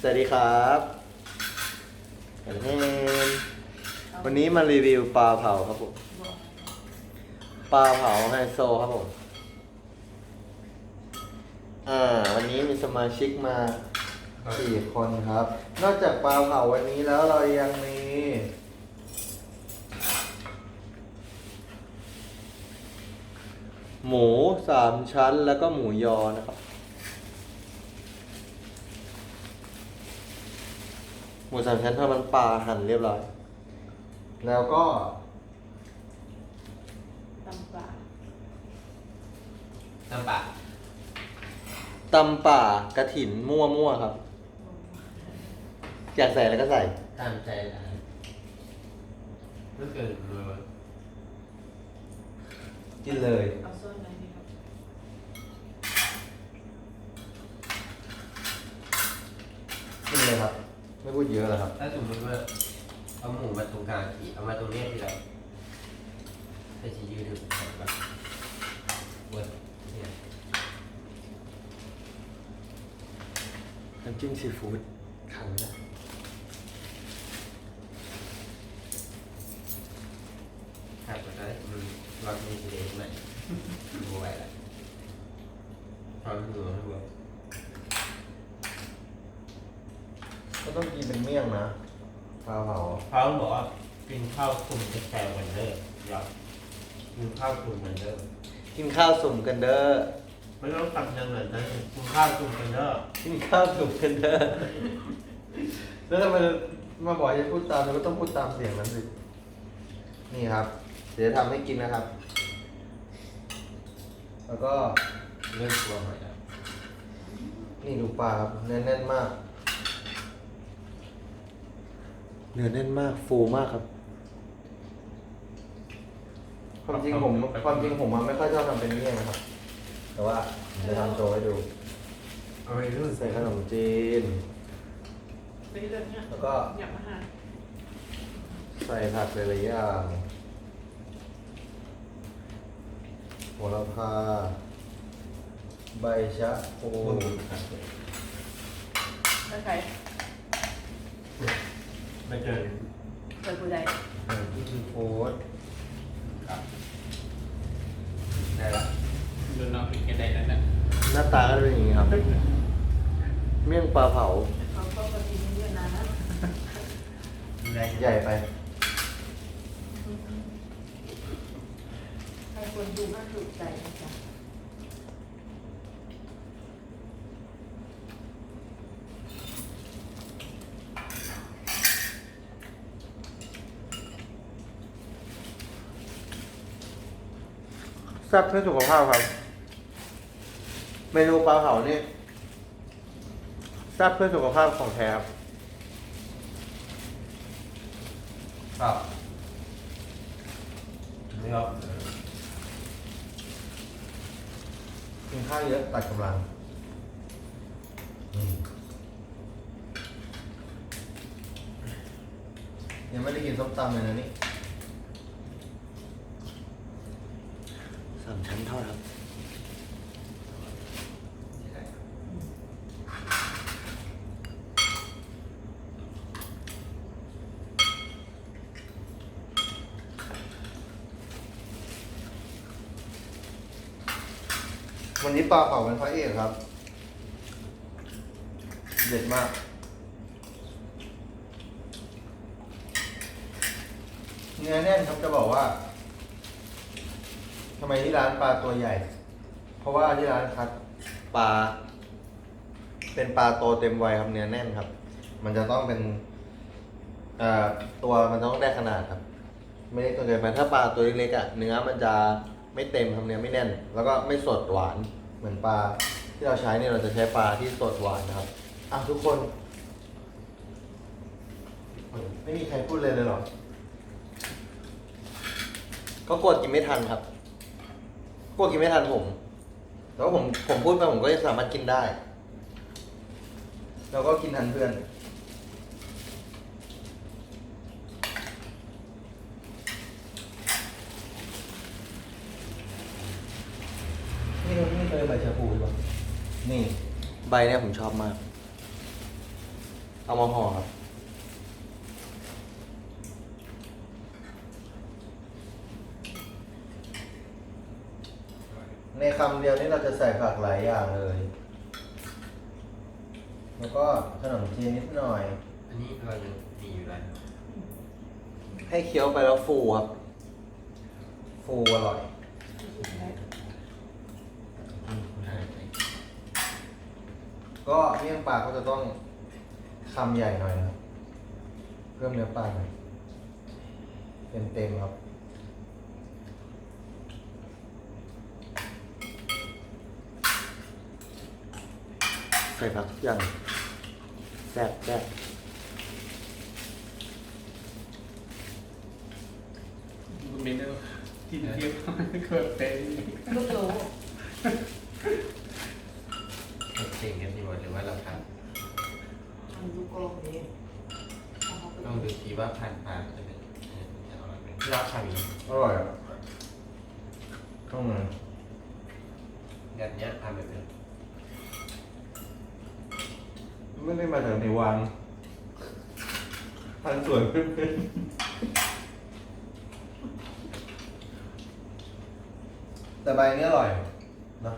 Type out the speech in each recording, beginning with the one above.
สวัสดีครับวันนี้มารีวิวปลาเผาครับผมปลาเผาไฮโซครับผมวันนี้มีสมาชิกมา4 คนครับ นอกจากปลาเผาวันนี้แล้วเรายังมีหมู3 ชั้นแล้วก็หมูยอนะครับหมู3 ชั้นทอดมันปลาหั่นเรียบร้อยแล้วก็ตำป่าน้ำปลาตำป่ากระถินมั่วๆครับอยากใส่แล้วก็ใส่ตามใจร้านไม่เกินเลย กินเลย เอาโซนไหนดีครับกินเลยครับ ไม่พูดเยอะแล้วครับ ถ้าสมมติว่าเอาหมูมาตรงกลางทีเอามาตรงนี้ที่เราให้ชี้ยืดแบบเวิร์ดเนี่ย น้ำจิ้มซีฟู้ดขังนะ ครับก็ได้มันเรามีเด็กใหม่ดูไว้ละทำดูให้เวิร์ด ก็ต้องกินเป็นเมี่ยงนะปลาเผา เขาบอกว่ากินข้าวคุมจะแข็งเหมือนเดิมเรากินข้าวคุมเหมือนเดิม กินข้าวสุ่มกันเด้อ ไม่ต้องทำยังไงนะกินข้าวคุมกันเด้อ กินข้าวสุ่มกันเด้อแล้วทำไมมาบอกให้พูดตามเราก็ต้องพูดตามเสียงนั้นสินี่ครับ เดี๋ยวทำให้กินนะครับ แล้วก็ เริ่มกลัวหน่อยแล้ว นี่ดูปลาครับเนื้อแน่นมากเนื้อแน่นมากฟูมากครับ ความจริงผมมันไม่ค่อยชอบทำเป็นเมี่ยงนะครับ แต่ว่าจะทำโชว์ให้ดู เอาไปรุ่น ใส่ขนมจีน ไปเรื่องเนี้ย แล้วก็ อยากมาหา ใส่ผักหลายๆอย่างโหระพาใบชะพู แล้วใคร ไม่เจอ เคยผู้ใด ที่ซีฟู้ด ครับได้ละ ดูน้องเป็นกันได้แล้วนะ หน้าตาก็เป็นอย่างนี้ครับ เมี่ยงปลาเผา เขาก็ปฏิบัติเยอะนานนะ ได้ ใหญ่ไป ใครคนดูก็ถูกใจนะจ๊ะ แซ่บเพื่อสุขภาพครับ เมนูปลาเผานี่แซ่บเพื่อสุขภาพของแท้ครับ ครับไม่เอา กินข้าวเยอะตัดกำลังยังไม่ได้กินส้มตำเลยนะนี่3 ชั้นทอดครับ วันนี้ปลาเผาเป็นพระเอกครับ เด็ดมาก เนื้อแน่นครับจะบอกว่าทำไมที่ร้านปลาตัวใหญ่ เพราะว่าที่ร้านคัดปลา เป็นปลาโตเต็มวัยครับเนื้อแน่นครับ มันจะต้องเป็นตัวมันต้องได้ขนาดครับ ไม่ได้ตัวเกินไปถ้าปลาตัวเล็กๆเนื้อมันจะไม่เต็มครับเนื้อไม่แน่น แล้วก็ไม่สดหวานเหมือนปลาที่เราใช้เนี่ยเราจะใช้ปลาที่สดหวานนะครับทุกคนไม่มีใครพูดเลยหรอก็กลัวกินไม่ทันครับกลัวกินไม่ทันผมแล้วผมพูดไปผมก็จะสามารถกินได้แล้วก็กินทันเพื่อนนี่เคยใบชะพูหรือเปล่านี่ใบเนี่ยผมชอบมาก เอามาห่อครับ ในคำเดียวนี้เราจะใส่ผักหลายอย่างเลย แล้วก็ขนมจีนนิดหน่อย อันนี้เรายังมีอยู่แล้ว ให้เคี้ยวไปแล้วฟูครับ ฟูอร่อย ก็เมี่ยงปลาก็จะต้องคำใหญ่หน่อยนะครับ เพิ่มเนื้อปลาหน่อยเต็มครับ ใส่ผักทุกอย่างแซ่บแซ่บ เมนูกินเทียบเกิดเป็น ลูกโต เก่งกันที่หมดหรือว่าเราท ทำลูกโกงดี ำต้องดูทีว่าพันปลาจะเป็นจะอร่อยไหมราคามี อร่อยอ่ะต้องมา แบบเนี้ยทำแบบนี้ ไม่ได้มาจากในวังทานสวนเพื่อนๆแต่ใบนี้อร่อยนะ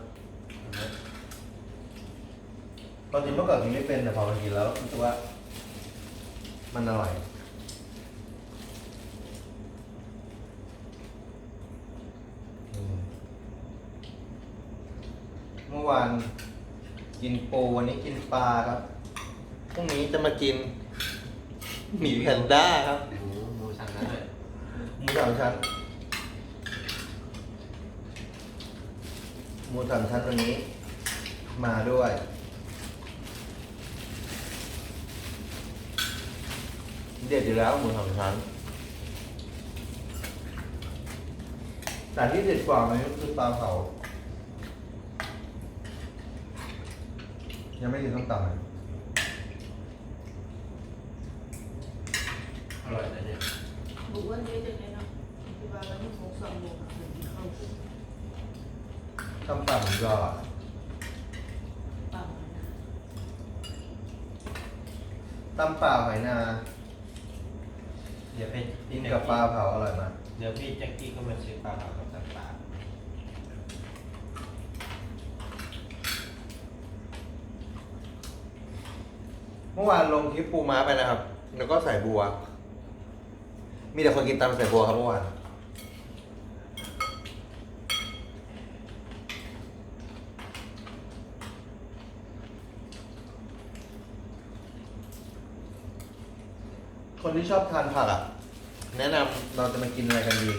ตอนกินเมื่อก่อนกินไม่เป็นแต่พอมากินแล้วรู้สึกว่า มันอร่อยเมื่อวานกินปูวันนี้กินปลาครับพรุ่งนี้จะมากินหมี่แพนด้าครับ หมูสั่งนั้นเลย หมูสามชั้นหมูสามชั้นวันนี้ มาด้วย เด็ดอยู่แล้วหมูสามชั้นแต่ที่เด็ดกว่ามันก็คือปลาเผายังไม่กินส้มตำเลย อร่อยนะเนี่ย บุกวันนี้จะเนี่ยเนาะที่ว่าวันนี้ของสองโมงถึงเข้าขึ้น ส้มตำก็ ปังนะ ตำเปล่าหอยนา เดี๋ยวไป กินกับปลาเผาอร่อยมาก เดี๋ยวพี่แจ็คกี้ก็มาซื้อปลาเผากับตับปลา เมื่อวานลงคลิปปูม้าไปนะครับ แล้วก็ใส่บัว มีแต่คนกินตำใส่บัวครับเมื่อวาน คนที่ชอบทานผักอ่ะ แนะนำเราจะมากินอะไรกันดี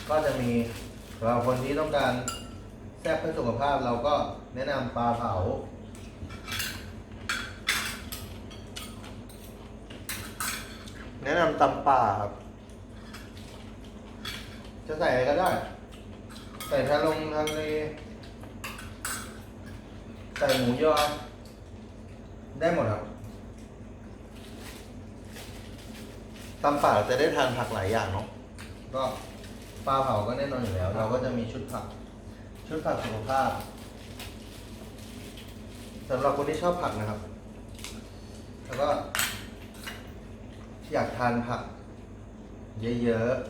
ก็จะมีสำหรับคนที่ต้องการแซ่บเพื่อสุขภาพเราก็แนะนำปลาเผา แนะนำตำป่าครับ จะใส่อะไรก็ได้ ใส่ทะเลใส่หมูยอ ได้หมดครับ ตำป่าจะได้ทานผักหลายอย่างเนาะ ก็ปลาเผาก็แน่นอนอยู่แล้ว เราก็จะมีชุดผักสุขภาพสำหรับคนที่ชอบผักนะครับ แล้วก็อยากทานผักเยอะๆ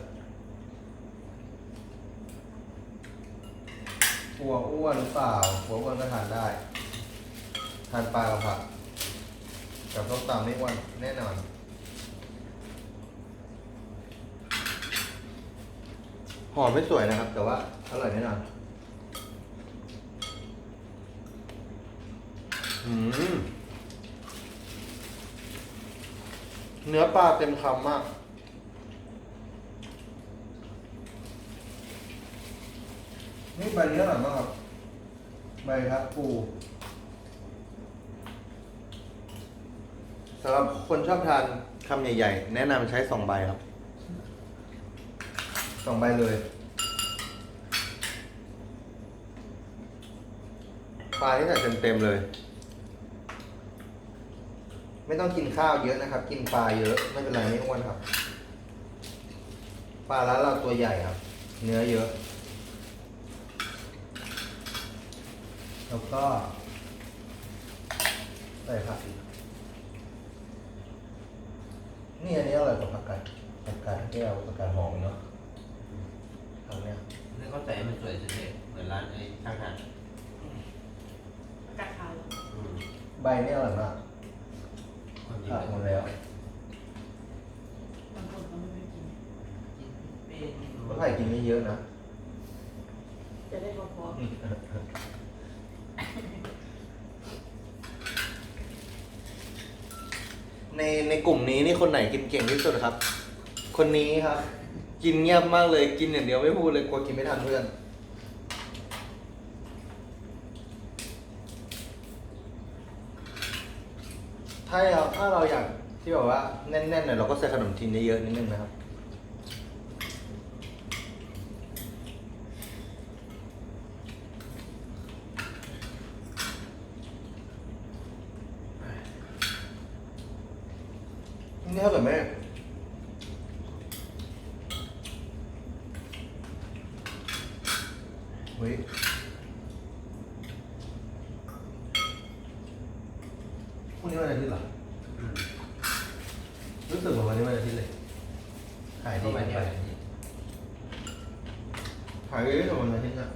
กลัวอ้วนหรือเปล่ากลัวอ้วนก็ทานได้ ทานปลากับผักกับส้มตำไม่อ้วนแน่นอน หอมไม่สวยนะครับ แต่ว่าอร่อยแน่นอนเนื้อปลาเต็มคำมาก นี่ใบนี้อร่อยมากครับ ใบครับปูสำหรับคนชอบทานคำใหญ่ๆ แนะนำใช้2 ใบครับ 2 ใบเลย ปลาที่ใส่เต็มๆเลย ไม่ต้องกินข้าวเยอะนะครับ กินปลาเยอะไม่เป็นไรไม่อ้วนครับ ปลาร้านเราตัวใหญ่ครับ เนื้อเยอะ แล้วก็ใส่ผักอีก นี่อันนี้อร่อยกว่าผักกาดแก้วผักกาดหอมเนาะทางเนี้ย แล้วก็ใส่ให้มันสวยเฉยๆเหมือนร้านไอ้ข้างทาง อากาศขาวเหรอ อืม ใบนี่อร่อยมาก ความจริง ขาดหมดแล้ว บางคนเขาไม่ได้กิน ก็ไผ่กินไม่เยอะนะ จะได้พอ ในกลุ่มนี้นี่คนไหนกินเก่งที่สุดครับ คนนี้ครับ กินเงียบมากเลยกินอย่างเดียวไม่พูดเลยกลัวกินไม่ทันเพื่อนถ้าเราอยากที่แบบว่าแน่นๆหน่อยเราก็ใส่ขนมจีนเยอะๆนิดนึงนะครับนี่ถ้าเกิดไม่เฮ้ยพรุ่งนี้วันอาทิตย์เหรอ อืม รู้สึกเหมือนวันนี้วันอาทิตย์เลยขายดี ก็ ไป มาเดียวกัน ขายดีที่สุดวันอาทิตย์นะ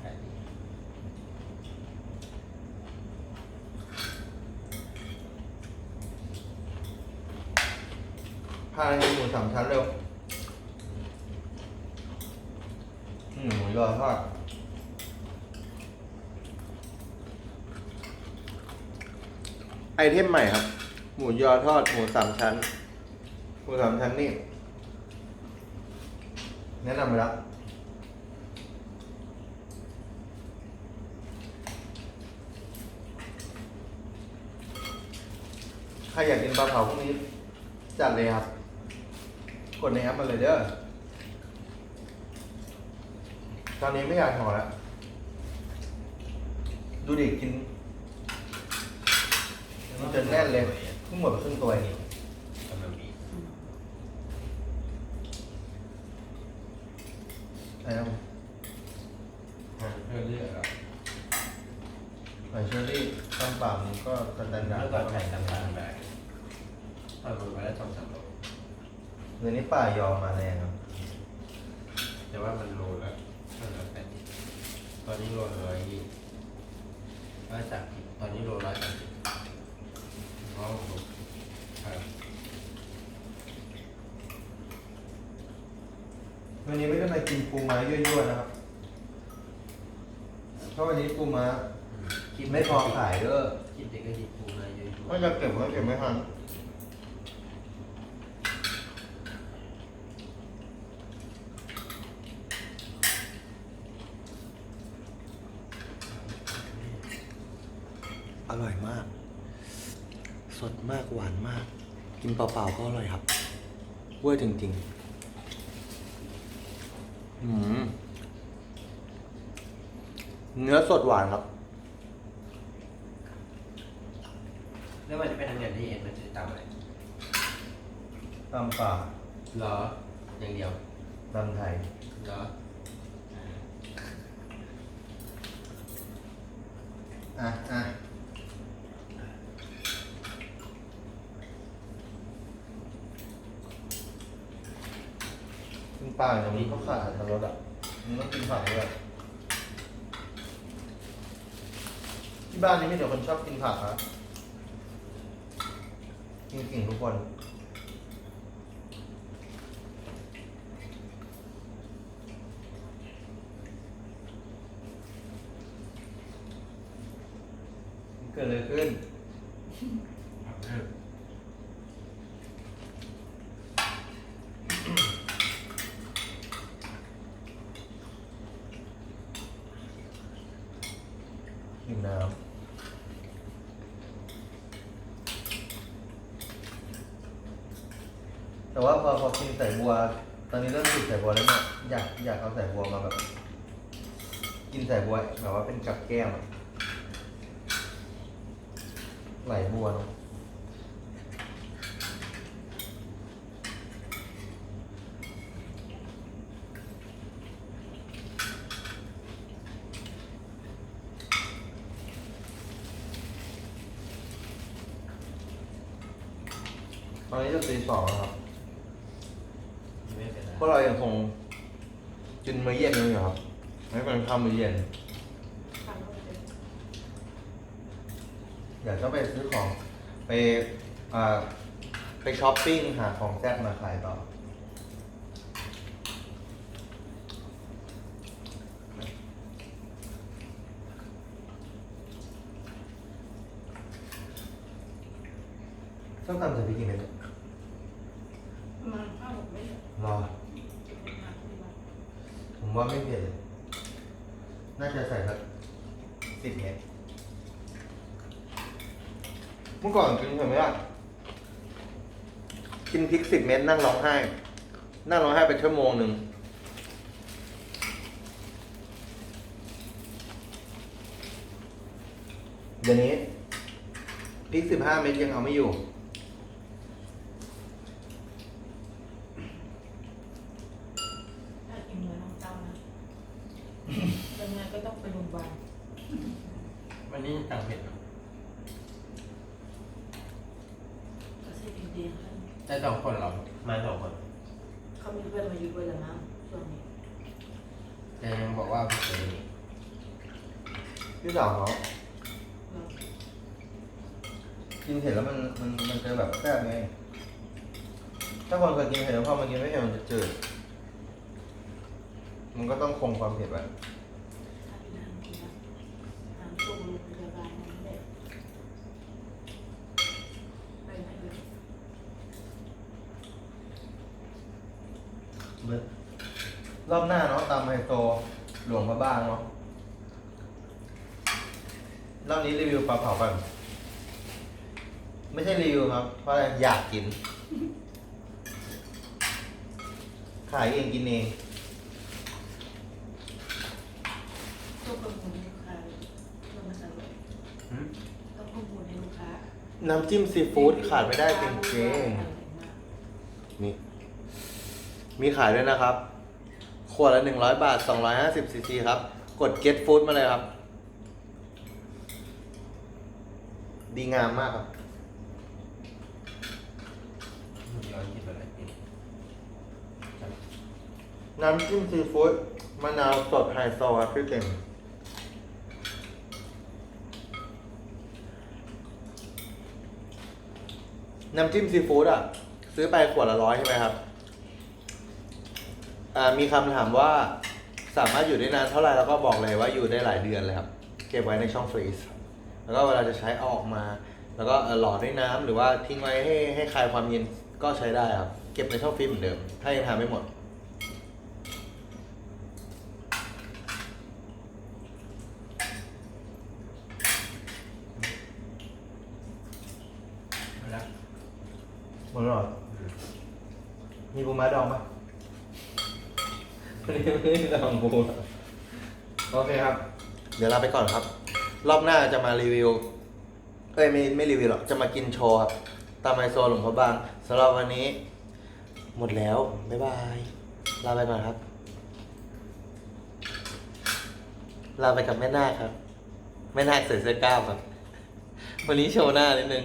ขายดี พาในหมูสามชั้นเร็วหมูยอทอดไอเทมใหม่ครับ หมูยอทอดหมูสามชั้นหมูสามชั้นนี่แนะนำไปแล้วใครอยากกินปลาเผาพวกนี้จัดเลยครับ กดในแอปมาเลยเด้อตอนนี้ไม่อยากห่อแล้ว ดูดิกินมันจนแน่นเลยเพิ่งหมดไปครึ่งตัวเอง กำลังมี อะไรนะ หางเพื่อเลือกอ่ะ หอยเชอรี่ต้มป่ามันก็สแตนดา แล้ ร์ ว ด ก็ไข่ต่างๆแบบทอดมันไปแล้ว2-3 โล เดี๋ยวนี้ป่ายอมาแรงครับ แต่ว่ามันโลละ180ตอนนี้โลละ120ตอนนี้โลละ130เพราะผมครับ วันนี้ไม่ได้มากินปูม้ายั่วๆนะครับ เพราะวันนี้ปูม้าไม่พอขายเด้อ คิดเด็กก็หยิบปูมาเยอะ ถ้าจะเก็บก็เก็บไม่ทันอร่อยมาก สดมากหวานมาก กินเปล่าๆก็อร่อยครับเวอร์จริงๆเนื้อสดหวานครับ แล้วมันจะไปทำงานที่เอ็นมันจะตามอะไร ตำป่า เหรออย่างเดียว ตำไทย เหรอ อ่ะกินปลาอย่างนี้ก็ขาดทางรสอ่ะมันต้องกินผักด้วยที่บ้านนี้มีแต่คนชอบกินผักครับกินเก่งทุกคนเกิดอะไรขึ้น กินน้ำแต่ว่าพอกินใส่บัว ตอนนี้เริ่มติดใส่บัวแล้วเนี่ยอยากเอาใส่บัวมาแบบ กินใส่บัวแบบว่าเป็นกับแก้มอะไหลบัวเนาะ ตอนนี้จะตี 2แล้วครับ ไม่เป็นไร พวกเรายังคงกินมื้อเย็นกันอยู่ครับไม่เป็นข้าวมื้อเย็น ทานเข้าไปเลย เดี๋ยวจะไปซื้อของไปอ่าไปช้อปปิ้งหาของแซ่บมาขายต่อต้องตำใส่พริกกี่เม็ดเนี่ย ประมาณ5-6 เม็ดอะ รอ เก็บไว้นานที่บ้าน ผมว่าไม่เผ็ดเลยน่าจะใส่สัก10 เม็ดเมื่อก่อนกินเผ็ดไหมล่ะกินพริก10 เม็ดนั่งร้องไห้ นั่งร้องไห้เป็นชั่วโมงหนึ่งเดี๋ยวนี้พริก15 เม็ดยังเอาไม่อยู่ ถ้ากินเหมือนน้องเต้านะยังไงก็ต้องไปโรงพยาบาล วันนี้ต่างเผ็ด ก็ใช่ดีๆค่ะ ได้2 คนเหรอมา2 คน เขามีเพื่อนมาอยู่ด้วยแล้วมั้งช่วงนี้ แต่ยังบอกว่าเผ็ดเลย พี่สาวเขา เนาะ กินเผ็ดแล้วมันจะแบบแซ่บไงถ้าคนเคยกินเผ็ดแล้วพอมันกินไม่เผ็ดมันจะจืดมันก็ต้องคงความเผ็ดไว้ ถ้ากินอาหารกินนะอาหารส่งโรงพยาบาลนั่นแหละไปไหนเลย รอบหน้าเนาะตามไฮโซหลวงพระบ้างเนาะรอบนี้รีวิวปลาเผากันไม่ใช่รีวิวครับ เพราะอะไรอยากกิน ขายเองกินเอง ต้องประมูลให้ลูกค้าเลยเพื่อมาสรุป หืม ต้องประมูลให้ลูกค้า น้ำจิ้มซีฟู้ดขาดไม่ได้จริงๆนี่มีขายด้วยนะครับ ขวดละ100 บาท250 ซีซีครับ กด Get Food มาเลยครับ ดีงามมากครับ ย้อนคิดอะไรกิน น้ำจิ้มซีฟู้ดมะนาวสดไฮโซครับพี่เก่งน้ำจิ้มซีฟู้ดอ่ะ ซื้อไปขวดละ100ใช่ไหมครับ มีคำถามว่าสามารถอยู่ได้นานเท่าไหร่แล้วก็บอกเลยว่าอยู่ได้หลายเดือนเลยครับ เก็บไว้ในช่องฟรีซแล้วก็เวลาจะใช้เอาออกมา แล้วก็หล่อด้วยน้ำหรือว่าทิ้งไว้ให้คลายความเย็นก็ใช้ได้ครับ เก็บในช่องฟรีซเหมือนเดิม ถ้ายังทานไม่หมด มาแล้ว หมดแล้วเหรอมีปูม้าดองปะไม่ได้ดองปูโอเคครับ เดี๋ยวลาไปก่อนครับ รอบหน้าจะมารีวิว ไม่รีวิวหรอก จะมากินโชว์ครับ ตามไอโซหลวงพ่อบางสำหรับวันนี้ หมดแล้ว บ๊ายบาย ลาไปก่อนครับ ลาไปกับแม่นาคครับ แม่นาคใส่เสื้อกล้ามครับ วันนี้โชว์หน้านิดนึง